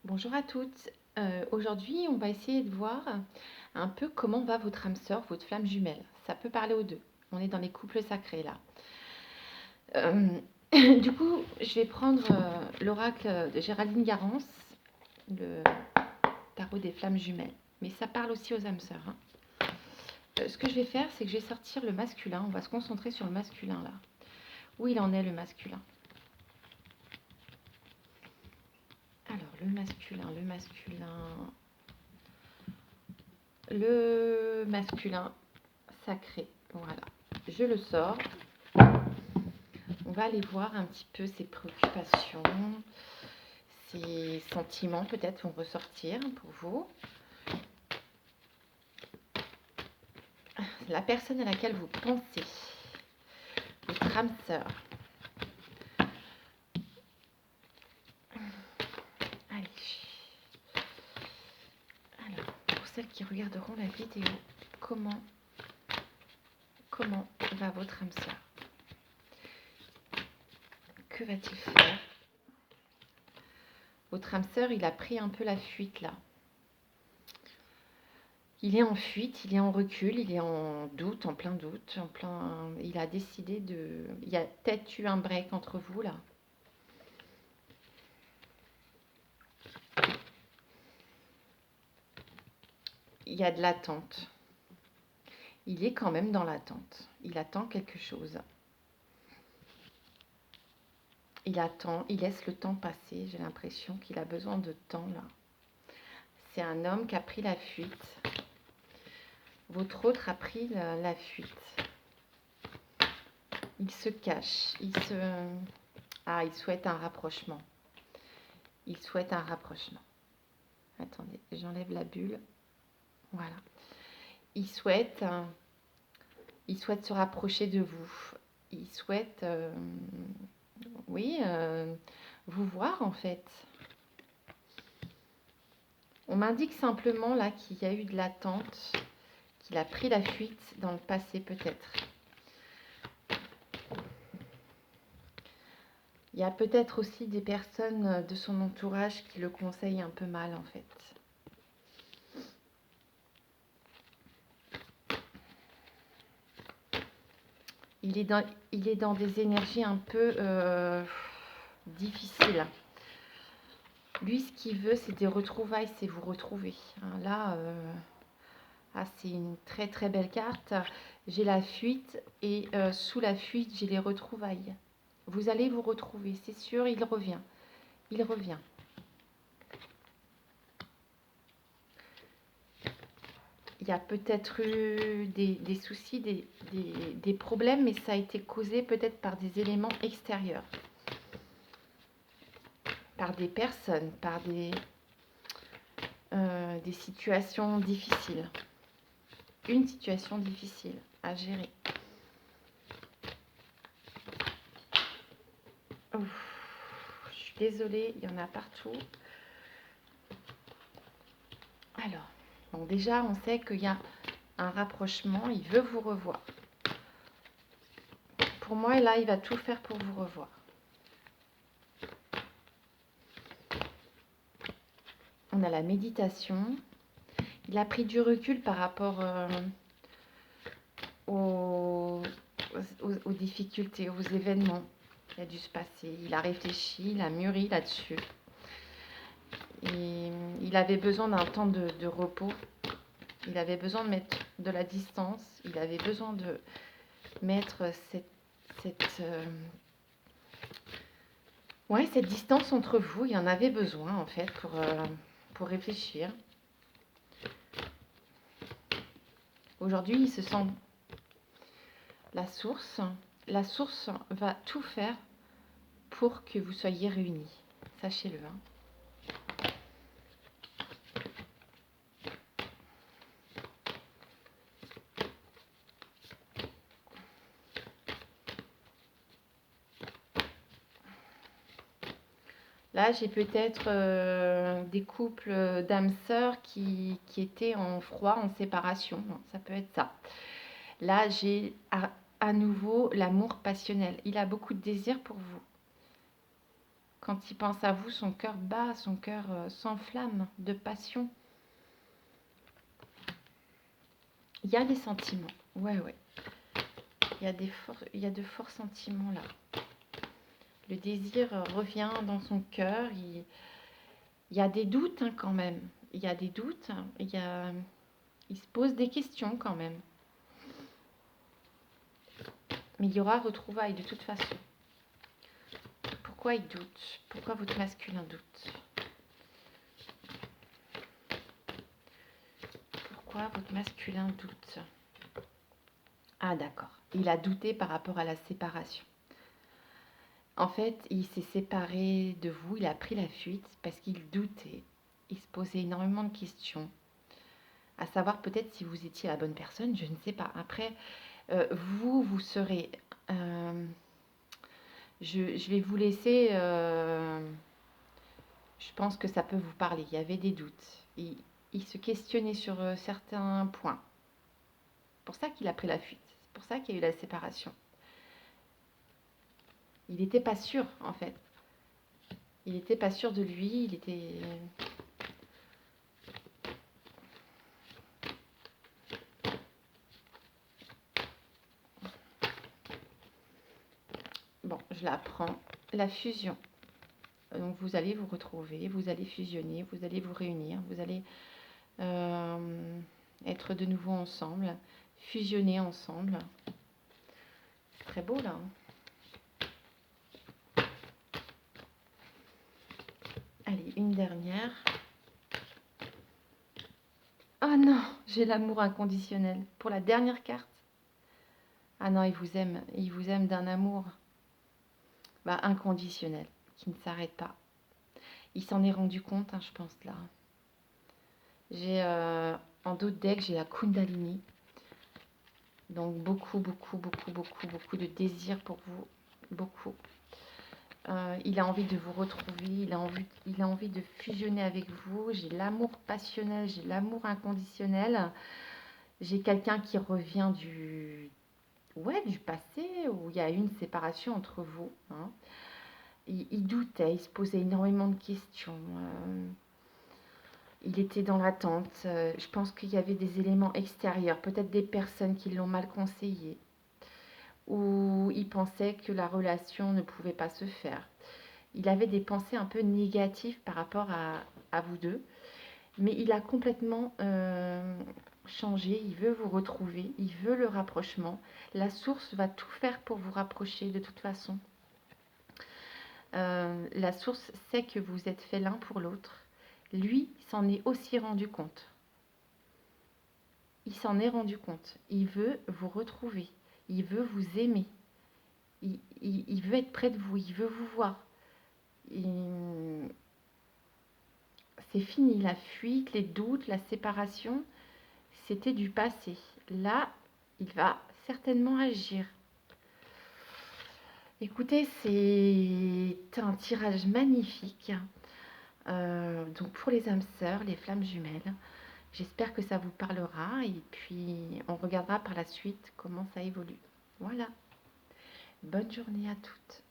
Bonjour à toutes. Aujourd'hui, on va essayer de voir un peu comment va votre âme sœur, votre flamme jumelle. Ça peut parler aux deux. On est dans les couples sacrés là. Euh, du coup, je vais prendre l'oracle de Géraldine Garance, le tarot des flammes jumelles. Mais ça parle aussi aux âmes sœurs, hein. Ce que je vais faire, c'est que je vais sortir le masculin. On va se concentrer sur le masculin là. Où il en est le masculin? Alors, le masculin sacré. Voilà, je le sors. On va aller voir un petit peu ses préoccupations, ses sentiments peut-être vont ressortir pour vous. La personne à laquelle vous pensez, votre âme sœur. Allez. Alors, pour celles qui regarderont la vidéo, comment va votre âme sœur? Que va-t-il faire? Votre âme sœur, il a pris un peu la fuite là. Il est en fuite, il est en recul, il est en doute, en plein doute, il a décidé de... Il y a peut-être eu un break entre vous là. Il y a de l'attente. Il est quand même dans l'attente. Il attend quelque chose. Il attend, il laisse le temps passer. J'ai l'impression qu'il a besoin de temps là. C'est un homme qui a pris la fuite. Votre autre a pris la fuite. Il se cache. Il souhaite un rapprochement. Il souhaite un rapprochement. Attendez, j'enlève la bulle. Voilà. Il souhaite se rapprocher de vous. Il souhaite, vous voir en fait. On m'indique simplement là qu'il y a eu de l'attente, qu'il a pris la fuite dans le passé peut-être. Il y a peut-être aussi des personnes de son entourage qui le conseillent un peu mal en fait. Il est dans des énergies un peu difficiles. Lui, ce qu'il veut, c'est des retrouvailles, c'est vous retrouver. Là, c'est une très très belle carte. J'ai la fuite et sous la fuite, j'ai les retrouvailles. Vous allez vous retrouver, c'est sûr, il revient. Il revient. Il y a peut-être eu des soucis, des problèmes, mais ça a été causé peut-être par des éléments extérieurs. Par des personnes, par des situations difficiles. Une situation difficile à gérer. Ouf, je suis désolée, il y en a partout. Alors, bon, déjà, on sait qu'il y a un rapprochement, il veut vous revoir. Pour moi, là, il va tout faire pour vous revoir. On a la méditation. Il a pris du recul par rapport aux difficultés, aux événements qui a dû se passer. Il a réfléchi, il a mûri là-dessus. Et il avait besoin d'un temps de repos. Il avait besoin de mettre de la distance. Il avait besoin de mettre cette distance entre vous. Il en avait besoin en fait pour réfléchir. Aujourd'hui, il se sent la source. La source va tout faire pour que vous soyez réunis. Sachez-le. Là, j'ai peut-être des couples d'âmes sœurs qui étaient en froid, en séparation. Ça peut être ça. Là, j'ai à nouveau l'amour passionnel. Il a beaucoup de désir pour vous. Quand il pense à vous, son cœur bat, son cœur s'enflamme de passion. Il y a des sentiments. Ouais, ouais. Il y a de forts sentiments là. Le désir revient dans son cœur. Il y a des doutes hein, quand même. Il y a des doutes. Il se pose des questions quand même. Mais il y aura retrouvailles de toute façon. Pourquoi il doute? Pourquoi votre masculin doute? Pourquoi votre masculin doute? Ah d'accord. Il a douté par rapport à la séparation. En fait, il s'est séparé de vous, il a pris la fuite parce qu'il doutait. Il se posait énormément de questions. À savoir peut-être si vous étiez la bonne personne, je ne sais pas. Après, vous serez... je vais vous laisser... je pense que ça peut vous parler. Il y avait des doutes. Il se questionnait sur certains points. C'est pour ça qu'il a pris la fuite. C'est pour ça qu'il y a eu la séparation. Il n'était pas sûr, en fait. Il n'était pas sûr de lui. Il était... Bon, je la prends. La fusion. Donc, vous allez vous retrouver, vous allez fusionner, vous allez vous réunir, vous allez être de nouveau ensemble, fusionner ensemble. C'est très beau, là. Allez, une dernière. Ah non, j'ai l'amour inconditionnel. Pour la dernière carte. Ah non, il vous aime d'un amour inconditionnel, qui ne s'arrête pas. Il s'en est rendu compte, hein, je pense, là. J'ai en d'autres decks, j'ai la Kundalini. Donc beaucoup, beaucoup, beaucoup, beaucoup, beaucoup de désir pour vous. Beaucoup. Il a envie de vous retrouver, il a envie de fusionner avec vous. J'ai l'amour passionnel, j'ai l'amour inconditionnel. J'ai quelqu'un qui revient du passé où il y a eu une séparation entre vous. Hein. Il doutait, il se posait énormément de questions. Il était dans l'attente. Je pense qu'il y avait des éléments extérieurs, peut-être des personnes qui l'ont mal conseillé, ou il pensait que la relation ne pouvait pas se faire. Il avait des pensées un peu négatives par rapport à vous deux, mais il a complètement changé. Il veut vous retrouver, il veut le rapprochement. La source va tout faire pour vous rapprocher de toute façon. La source sait que vous êtes fait l'un pour l'autre. Lui s'en est aussi rendu compte. Il s'en est rendu compte. Il veut vous retrouver. Il veut vous aimer. Il veut être près de vous. Il veut vous voir. C'est fini. La fuite, les doutes, la séparation, c'était du passé. Là, il va certainement agir. Écoutez, c'est un tirage magnifique. Donc pour les âmes sœurs, les flammes jumelles, j'espère que ça vous parlera et puis on regardera par la suite comment ça évolue. Voilà. Bonne journée à toutes.